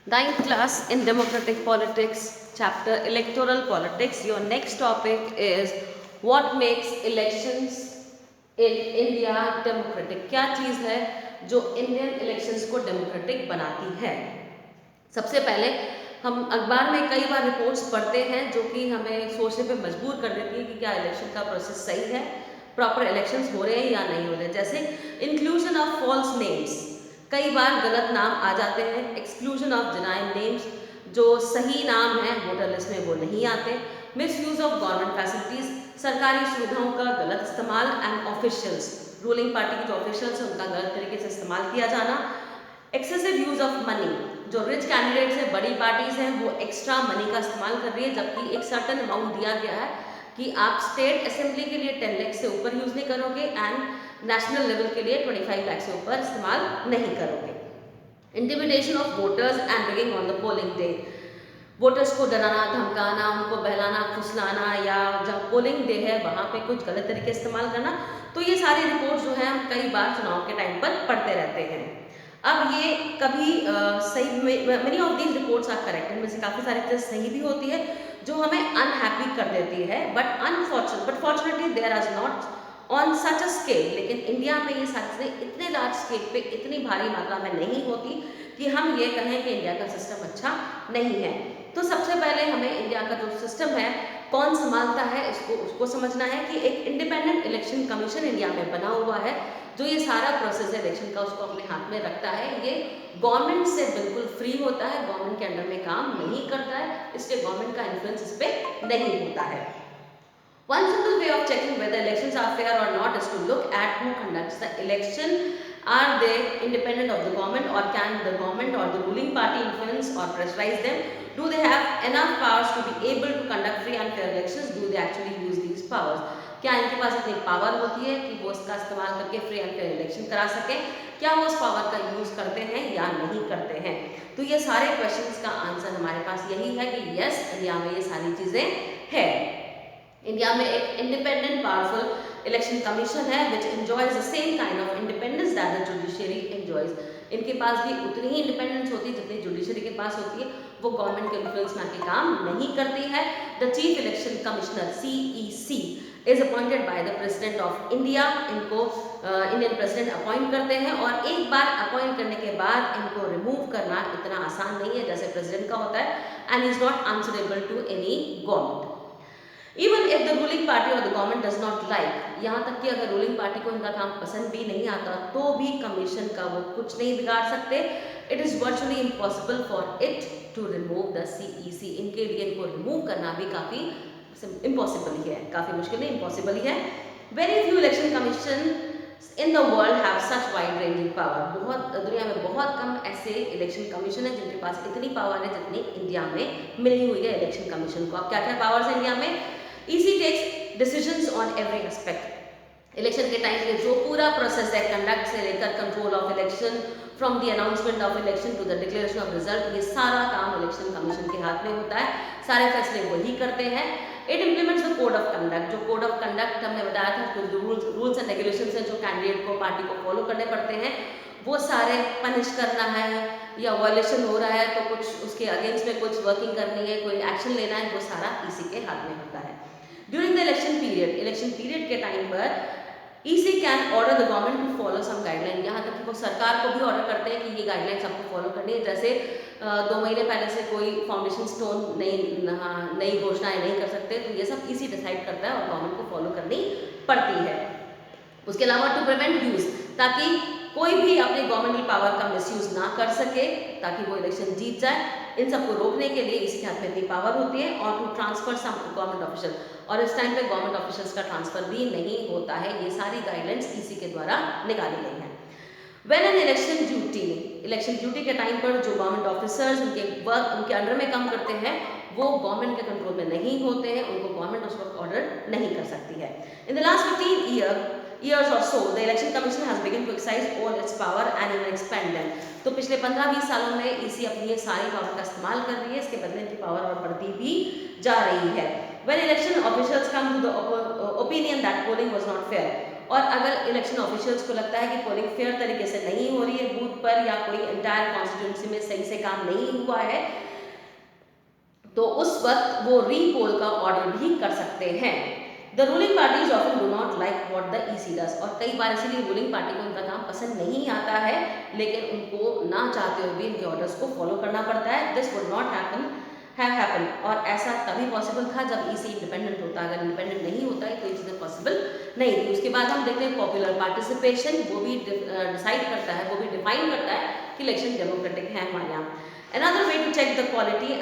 Ninth class in democratic politics, chapter electoral politics. Your next topic is what makes elections in India democratic. क्या चीज़ है जो Indian elections को democratic बनाती है। सबसे पहले हम अखबार में कई बार रिपोर्ट्स पढ़ते हैं जो कि हमें सोचने पे मजबूर कर देती है कि क्या इलेक्शन का प्रोसेस सही है, प्रॉपर इलेक्शंस हो रहे हैं या नहीं हो रहे। जैसे इंक्लूजन ऑफ फॉल्स नेम्स, कई बार गलत नाम आ जाते हैं। एक्सक्लूजन ऑफ जेन्युइन नेम्स, जो सही नाम है वोटर लिस्ट में वो नहीं आते। Miss use of government facilities, सरकारी सुविधाओं का गलत इस्तेमाल। एंड ऑफिशियल्स, रूलिंग पार्टी के जो ऑफिशियल्स हैं उनका गलत तरीके से इस्तेमाल किया जाना। एक्सेसिव यूज ऑफ मनी, जो रिच कैंडिडेट्स हैं, बड़ी पार्टीज हैं, वो एक्स्ट्रा मनी का इस्तेमाल कर रही है जबकि एक सर्टन अमाउंट दिया गया है कि आप स्टेट असेंबली के लिए 10 लाख से ऊपर यूज नहीं करोगे एंड नेशनल लेवल के लिए 25 लाख से ऊपर इस्तेमाल नहीं करोगे। Intimidation of voters and rigging on the polling day, voters को डराना, धमकाना, उनको बहलाना, फुसलाना या जब पोलिंग डे है वहाँ पे कुछ गलत तरीके इस्तेमाल करना। तो ये सारी रिपोर्ट जो है हम कई बार चुनाव के टाइम पर पढ़ते रहते हैं। अब ये कभी सही, many of these reports are correct, इनमें से काफ़ी सारी चीज़ें सही भी होती है जो हमें अनहैप्पी कर देती है, but fortunately there are not on such a scale. लेकिन इंडिया में ये सारी चीज़ें इतने लार्ज स्केल पे, इतनी भारी मात्रा में नहीं होती कि हम ये कहें कि इंडिया का सिस्टम अच्छा नहीं है। तो सबसे पहले हमें इंडिया का जो सिस्टम है कौन संभालता है उसको समझना है कि एक इंडिपेंडेंट इलेक्शन कमीशन इंडिया में बना हुआ है जो ये सारा प्रोसेस है इलेक्शन का उसको अपने हाथ में रखता है। ये गवर्नमेंट से बिल्कुल फ्री होता है, गवर्नमेंट के अंडर में काम नहीं करता है, इसलिए गवर्नमेंट का इन्फ्लुएंस इस पर नहीं होता है। One simple way of checking whether elections are fair or not is to look at who conducts the election. Are they independent of the government, or can the government or the ruling party influence or pressurize them? Do they have enough powers to be able to conduct free and fair elections? Do they actually use these powers? क्या इनके पास इतनी power होती है कि वो इसका इस्तेमाल करके फ्री एंड फेयर इलेक्शन करा सकें? क्या वो उस पावर का यूज करते हैं या नहीं करते हैं? तो ये सारे क्वेश्चंस का आंसर हमारे पास यही है कि यस, इंडिया में ये सारी चीजें हैं। इंडिया में एक इंडिपेंडेंट पावरफुल इलेक्शन कमीशन है which enjoys the same kind of independence that the judiciary enjoys. इनके पास भी उतनी ही इंडिपेंडेंस होती है जितनी जुडिशरी के पास होती है। वो गवर्नमेंट के इन्फ्लुएंस में आके काम नहीं करती है। The chief election commissioner CEC is appointed by the president of India. इनको इंडियन प्रेसिडेंट अपॉइंट करते हैं और एक बार अपॉइंट करने के बाद इनको रिमूव करना इतना आसान नहीं है जैसे प्रेसिडेंट का होता है, and is not answerable to any government. Even if the ruling party और the government does not like, यहाँ तक कि अगर रूलिंग पार्टी को इनका काम पसंद भी नहीं आता तो भी कमीशन का वो कुछ नहीं बिगाड़ सकते। It is virtually impossible for it to remove the CEC। इनके लिए इनको रिमूव करना भी काफ़ी इम्पॉसिबल ही है, काफ़ी मुश्किल नहीं, इम्पॉसिबल ही है। Very few election commission in the world have such wide ranging power. दुनिया में बहुत कम ऐसे इलेक्शन कमीशन है जिनके पास इतनी पावर है जितनी इंडिया में मिली हुई है इलेक्शन कमीशन को। अब क्या क्या पावर्स है इंडिया में? EC takes decisions on every aspect। Election के टाइम पे जो पूरा प्रोसेस है, कंडक्ट से लेकर control of election, from the announcement of election to the declaration of result, ये सारा काम इलेक्शन कमीशन के हाथ में होता है, सारे फैसले वही करते हैं। It implements the code of conduct. जो कोड ऑफ कंडक्ट हमने बताया था, कुछ रूल्स एंड रेगुलेशंस हैं जो कैंडिडेट को, पार्टी को फॉलो करने पड़ते हैं, वो सारे पनिश करना है या वायलेशन हो रहा है तो कुछ उसके अगेंस्ट में कुछ वर्किंग करनी है, कोई एक्शन लेना है, वो सारा इसी के हाथ में होता है। During the election period, election period के टाइम पर EC can order the government to follow some guideline. यहाँ तक कि वो सरकार को भी ऑर्डर करते हैं कि ये गाइडलाइंस आपको फॉलो करनी है। जैसे 2 महीने पहले से कोई फाउंडेशन स्टोन नई घोषणाएं नहीं कर सकते, तो ये सब EC डिसाइड करता है और गवर्नमेंट को फॉलो करनी पड़ती है। उसके अलावा टू प्रिवेंट यूज, ताकि कोई भी अपनी गवर्नमेंटल पावर का मिसयूज ना कर सके, ताकि वो इलेक्शन जीत जाए, इन सबको रोकने के लिए इसी के हाथ में इतनी पावर होती है। और to transfer some government official, और इस टाइम पे गवर्नमेंट ऑफिशियल्स का ट्रांसफर भी नहीं होता है। ये सारी गाइडलाइंस EC के द्वारा निकाली गई हैं। When an election duty, election duty के टाइम पर जो गवर्नमेंट ऑफिसर्स उनके वर्क उनके अंडर में काम करते हैं वो गवर्नमेंट के कंट्रोल में नहीं होते हैं, उनको गवर्नमेंट उस वक्त ऑर्डर नहीं कर सकती है। इन the last 15 years or so, the election commission has begun to exercise all its power and even expand them। तो पिछले 15-20 सालों में EC अपनी ये सारी पावर का इस्तेमाल कर रही है, इसके बदले इनकी पावर और बढ़ती भी जा रही है। When election officials come to the opinion that polling was not fair, और अगर इलेक्शन ऑफिशियल्स को लगता है कि पोलिंग फेयर तरीके से नहीं हो रही है बूथ पर या कोई एंटायर कॉन्स्टिट्यूंसी में सही से काम नहीं हुआ है, तो उस वक्त वो रीपोल का ऑर्डर भी कर सकते हैं। The ruling parties often do not like what the EC does, और कई बार इसीलिए रूलिंग पार्टी को उनका काम पसंद नहीं आता है, लेकिन उनको ना चाहते हुए भी इनके ऑर्डर्स को फॉलो करना पड़ता है। दिस वुड नॉट हैपन, और ऐसा तभी पॉसिबल था जब ईसी इंडिपेंडेंट होता। अगर इंडिपेंडेंट नहीं होता है तो ये चीज़ें पॉसिबल नहीं थी। उसके बाद हम देखते हैं पॉपुलर पार्टिसिपेशन, वो भी डिसाइड करता है, वो भी डिफाइन करता है कि इलेक्शन डेमोक्रेटिक है हमारे यहाँ। Another way to check the quality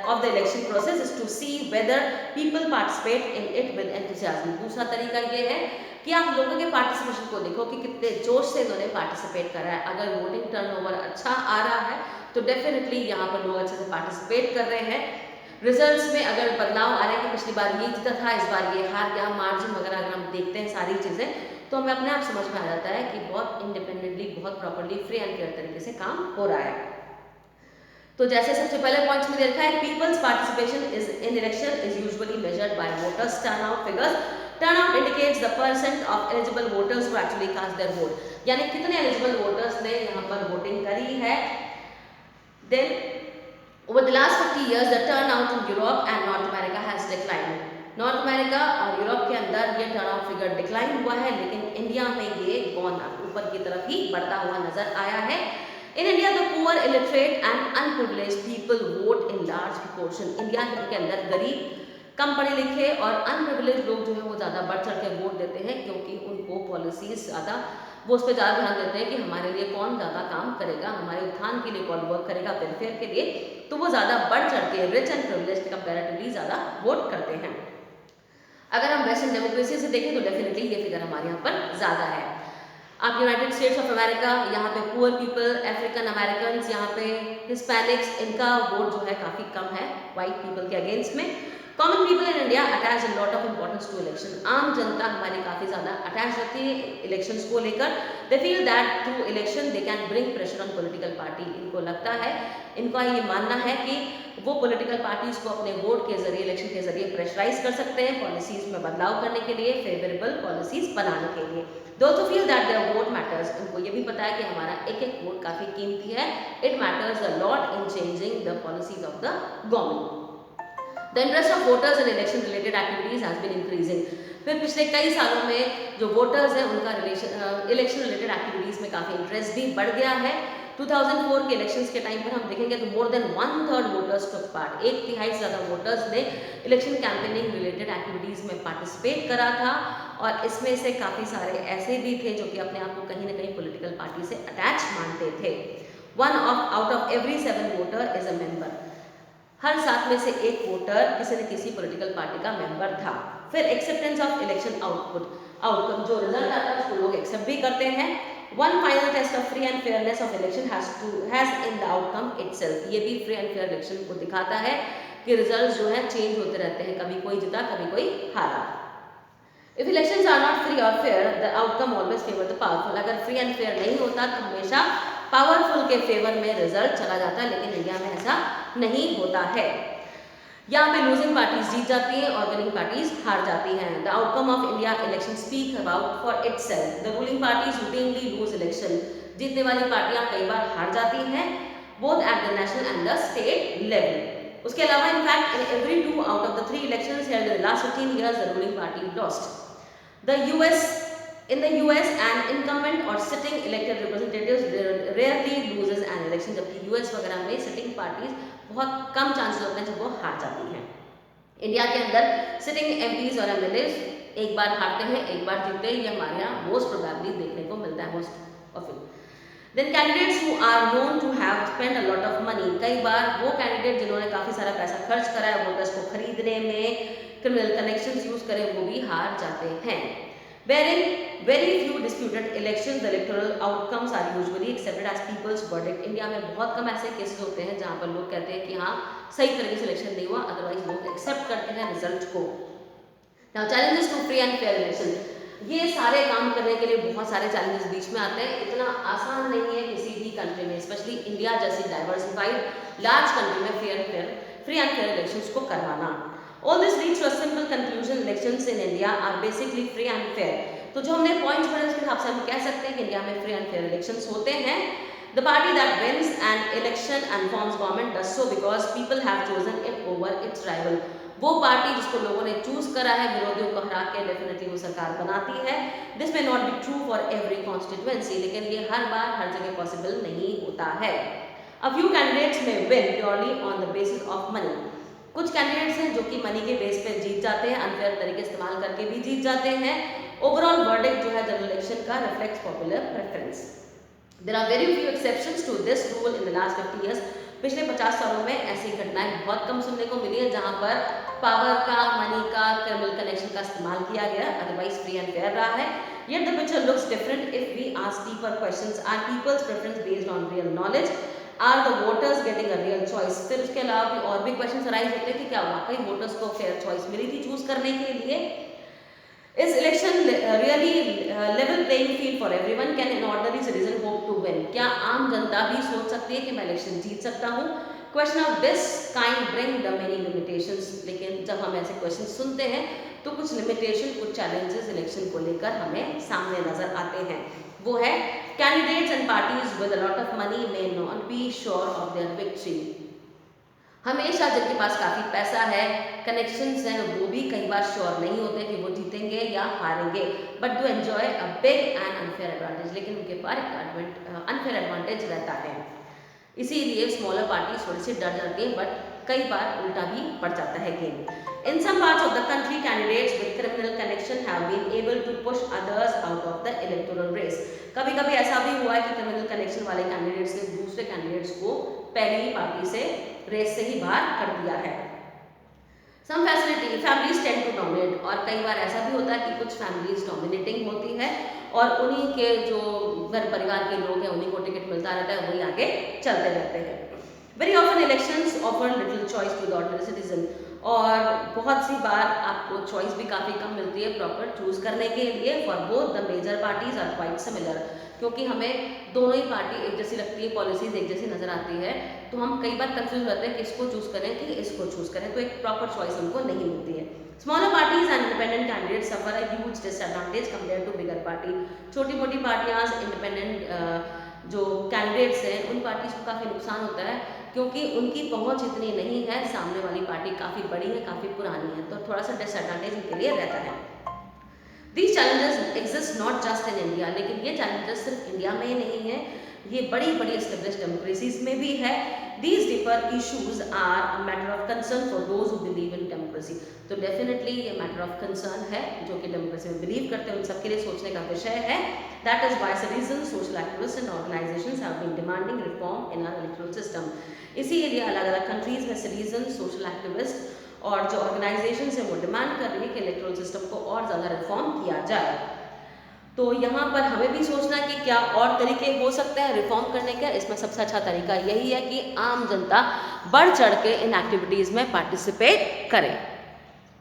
of the election process is to see whether people participate in it with enthusiasm. दूसरा तरीका ये है कि आप लोगों के पार्टिसिपेशन को देखो कि कितने जोश से इन्होंने पार्टिसिपेट करा है। अगर वोटिंग टर्नओवर अच्छा आ रहा है तो डेफिनेटली यहाँ पर लोग अच्छे से पार्टिसिपेट कर रहे हैं। रिजल्ट्स में अगर बदलाव आ रहा है कि पिछली बार ये जीता था, इस बार ये हार गया, मार्जिन वगैरह अगर हम देखते हैं सारी चीज़ें, तो हमें अपने आप समझ में आ जाता है कि बहुत इंडिपेंडेंटली, बहुत प्रॉपरली, फ्री एंड फेयर तरीके से काम हो रहा है। तो जैसे सबसे पहले पॉइंट्स में देखा है, people's participation in election is usually measured by voters turnout figures. Turnout indicates the percent of eligible voters who actually cast their vote, यानी कितने एलिजिबल वोटर्स ने यहाँ पर वोटिंग करी है। Then over the last 50 years the turnout in Europe and North America has declined. North America और Europe के अंदर ये टर्नआउट फिगर डिक्लाइन हुआ है, लेकिन इंडिया में ये गॉन अप, ऊपर की तरफ ही बढ़ता हुआ नजर आया है। In India, the poor, illiterate and unprivileged people vote in large proportion. India के अंदर गरीब, कम पढ़े लिखे और अनप्रिविलेज लोग जो है वो ज़्यादा बढ़ चढ़ के वोट देते हैं, क्योंकि उनको पॉलिसीज ज़्यादा, वो उस पर ज़्यादा ध्यान देते हैं कि हमारे लिए कौन ज़्यादा काम करेगा, हमारे उत्थान के लिए कौन वर्क करेगा, वेलफेयर के लिए, तो वो ज़्यादा बढ़ चढ़ के रिच एंड प्रिविलेज कंपेरेटिवली ज़्यादा वोट करते हैं। अगर हम वेस्टर्न डेमोक्रेसी से देखें तो डेफिनेटली ये फिगर हमारे यहाँ पर ज़्यादा है। आप यूनाइटेड स्टेट्स ऑफ अमेरिका, यहाँ पे पुअर पीपल, अफ्रीकन अमेरिकन, यहाँ पे हिस्पैनिक्स, इनका वोट जो है काफ़ी कम है वाइट पीपल के अगेंस्ट में। Common people in India attach a lot of importance to election. आम जनता हमारी काफ़ी ज़्यादा अटैच रहती है इलेक्शंस को लेकर। They feel that through election they can bring pressure on political party. इनको लगता है, इनका ये मानना है कि वो पॉलिटिकल पार्टीज को अपने वोट के जरिए, इलेक्शन के जरिए प्रेशराइज कर सकते हैं पॉलिसीज में बदलाव करने के लिए, फेवरेबल पॉलिसीज बनाने के लिए। They also feel that their vote matters. उनको ये भी पता है कि हमारा एक एक वोट काफ़ी कीमती है। It matters a lot in changing the policies of the government. The interest of voters in election related activities has been increasing. फिर पिछले कई सालों में जो वोटर्स हैं उनका इलेक्शन रिलेटेड एक्टिविटीज़ में काफ़ी इंटरेस्ट भी बढ़ गया है। 2004 के इलेक्शंस के टाइम पर हम देखेंगे तो more than 1/3 voters took part, 1/3 से ज़्यादा वोटर्स ने इलेक्शन कैंपेनिंग रिलेटेड एक्टिविटीज़ में पार्टिसिपेट करा था, और इसमें से काफ़ी सारे ऐसे भी थे जो कि अपने आप को कहीं ना कहीं पॉलिटिकल पार्टी से अटैच मानते थे। Out of every 7 voter is a member. हर 7 में से एक वोटर किसी न किसी पॉलिटिकल पार्टी का मेंबर था। फिर एक्सेप्टेंस ऑफ इलेक्शन आउटकम, जो रिजल्ट आता है उसको लोग एक्सेप्ट भी करते हैं। One final test of free and fairness of election has in the outcome itself. ये भी फ्री एंड फेयर इलेक्शन को दिखाता है कि रिजल्ट जो है चेंज होते रहते हैं, कभी कोई जीता कभी कोई हारा। If elections are not free और fair the outcome always favour the powerful. अगर फ्री एंड फेयर नहीं होता तो हमेशा पावरफुल के फेवर में रिजल्ट चला जाता है, लेकिन इंडिया में ऐसा नहीं होता है। यहाँ पे लूजिंग पार्टीज जीत जाती हैं और विनिंग पार्टीज हार जाती हैं। The outcome of India election speak about for itself. The ruling parties routinely lose election. जीतने वाली पार्टियां कई बार हार जाती हैं, both at the national and the state level. उसके अलावा in fact in every 2 out of the 3 elections held in the last 15 years the ruling party lost. In the US, an incumbent or sitting elected representatives rarely loses an election, जबकि US वगैरह में sitting parties बहुत कम chances होते हैं जब वो हार जाती हैं। इंडिया के अंदर सिटिंग एमपीज और एमएलएज एक बार हारते हैं, एक बार जीतते हैं, ये हमारे यहाँ मोस्ट प्रोबेबली देखने को मिलता है most often. Then candidates who are known to have spend a lot of money. कई बार वो कैंडिडेट जिन्होंने काफ़ी सारा पैसा खर्च करा है वोटर्स को खरीदने में, क्रिमिनल कनेक्शंस यूज करें, वो भी हार जाते हैं। Wherein very few disputed elections, the electoral outcomes are usually accepted as people's verdict. India में बहुत कम ऐसे केसेस होते हैं जहाँ पर लोग कहते हैं कि हाँ सही तरीके से इलेक्शन नहीं हुआ, अदरवाइज लोग एक्सेप्ट करते हैं रिजल्ट को। Now challenges to free and fair election. ये सारे काम करने के लिए बहुत सारे चैलेंजेस बीच में आते हैं। इतना आसान नहीं है किसी भी कंट्री में, स्पेशली इंडिया जैसी डाइवर्सिफाइड लार्ज कंट्री में फ्री एंड फेयर इलेक्शंस को करवाना। All this leads to a simple conclusion: elections in India are basically free and fair. तो जो हमने पॉइंट्स पढ़े उसके हिसाब से हम कह सकते हैं कि इंडिया में फ्री एंड फेयर इलेक्शंस होते हैं। The party that wins an election and forms government does so because people have chosen it over its rival. वो पार्टी जिसको लोगों ने चूज करा है, विरोधियों को हरा के डेफिनेटली वो सरकार बनाती है। This may not be true for every constituency, लेकिन ये हर बार हर जगह पॉसिबल नहीं होता है। A few candidates may win purely on the basis of money. कुछ कैंडिडेट्स हैं जो कि मनी के बेस पे जीत जाते हैं, अनफेयर तरीके इस्तेमाल करके भी जीत जाते हैं। ओवरऑल वर्डिक्ट जो है जनरल इलेक्शन का reflects popular preference. There are very few exceptions to this rule in the last 50 years. पिछले 50 सालों में ऐसी घटनाएं बहुत कम सुनने को मिली है जहां पर पावर का, मनी का, क्रिमिनल कनेक्शन का इस्तेमाल किया गया, अदरवाइज फ्री एंड फेयर रहा है। Yet the picture looks different if we ask deeper questions. Are people's preference based on real knowledge? Are the voters getting a real choice? फिर उसके अलावा भी और भी क्वेश्चन अराइज होते हैं कि क्या वाकई वोटर्स को फेयर चॉइस मिली थी चूज करने के लिए? Is election really level playing field for everyone? Can an ordinary citizen hope to win? क्या आम जनता भी सोच सकती है कि मैं इलेक्शन जीत सकता हूँ? Question of this kind bring the many limitations. लेकिन जब हम ऐसे क्वेश्चन सुनते हैं तो कुछ लिमिटेशन, कुछ चैलेंजेस इलेक्शन को लेकर हमें सामने नजर आते हैं। वो है candidates and parties with a lot of money may not be sure of their victory. हमेशा जिनके पास काफ़ी पैसा है, कनेक्शंस हैं, वो भी कई बार श्योर नहीं होते कि वो जीतेंगे या हारेंगे, but do enjoy a big and unfair advantage. लेकिन उनके पास अनफेयर एडवांटेज रहता है, इसीलिए स्मॉलर पार्टीज थोड़ी सी डर जाती हैं, बट कई बार उल्टा भी पड़ जाता है game. In some parts of the country, candidates with criminal connection have been able to push others out of the electoral race. कभी-कभी ऐसा भी हुआ है कि क्रिमिनल कनेक्शन वाले कैंडिडेट्स ने दूसरे कैंडिडेट्स को पहली ही पार्टी से रेस से ही बाहर कर दिया है। Some families tend to dominate, और कई बार ऐसा भी होता है कि कुछ फैमिलीज डोमिनेटिंग होती है और उन्हीं के जो घर परिवार के लोग हैं उन्हीं को टिकट मिलता रहता है, वही आगे चलते रहते हैं। Very often elections offer little choice to the ordinary citizen, और बहुत सी बार आपको चॉइस भी काफ़ी कम मिलती है प्रॉपर चूज करने के लिए। For both the major parties are quite similar, क्योंकि हमें दोनों ही पार्टी एक जैसी लगती है, पॉलिसीज एक जैसी नजर आती है, तो हम कई बार कंफ्यूज होते हैं कि इसको चूज करें कि इसको चूज करें, तो एक प्रॉपर चॉइस हमको नहीं मिलती है। Smaller parties and independent candidate suffer a huge disadvantage compare to bigger party. छोटी मोटी पार्टियां, इंडिपेंडेंट जो कैंडिडेट्स हैं, उन पार्टीज को काफ़ी नुकसान होता है क्योंकि उनकी पहुंच इतनी नहीं है, सामने वाली पार्टी काफ़ी बड़ी है, काफ़ी पुरानी है, तो थोड़ा सा डिसएडवांटेज उनके लिए रहता है। These challenges exist not just in India, लेकिन ये challenges सिर्फ इंडिया में ही नहीं है, ये बड़ी बड़ी established democracies में भी है। These deeper issues are a matter of concern for those who believe in democracy. तो definitely ये matter of concern है, जो कि democracy में believe करते हैं उन सबके लिए सोचने का विषय है। That is why citizens, social activists and organizations have been demanding reform in our electoral system. इसीलिए अलग अलग countries में citizens, social activists और जो ऑर्गेनाइजेशन है वो डिमांड कर रही है कि इलेक्टोरल सिस्टम को और ज़्यादा रिफॉर्म किया जाए। तो यहाँ पर हमें भी सोचना है कि क्या और तरीके हो सकते हैं रिफॉर्म करने के। इसमें सबसे अच्छा तरीका यही है कि आम जनता बढ़ चढ़ के इन एक्टिविटीज़ में पार्टिसिपेट करे।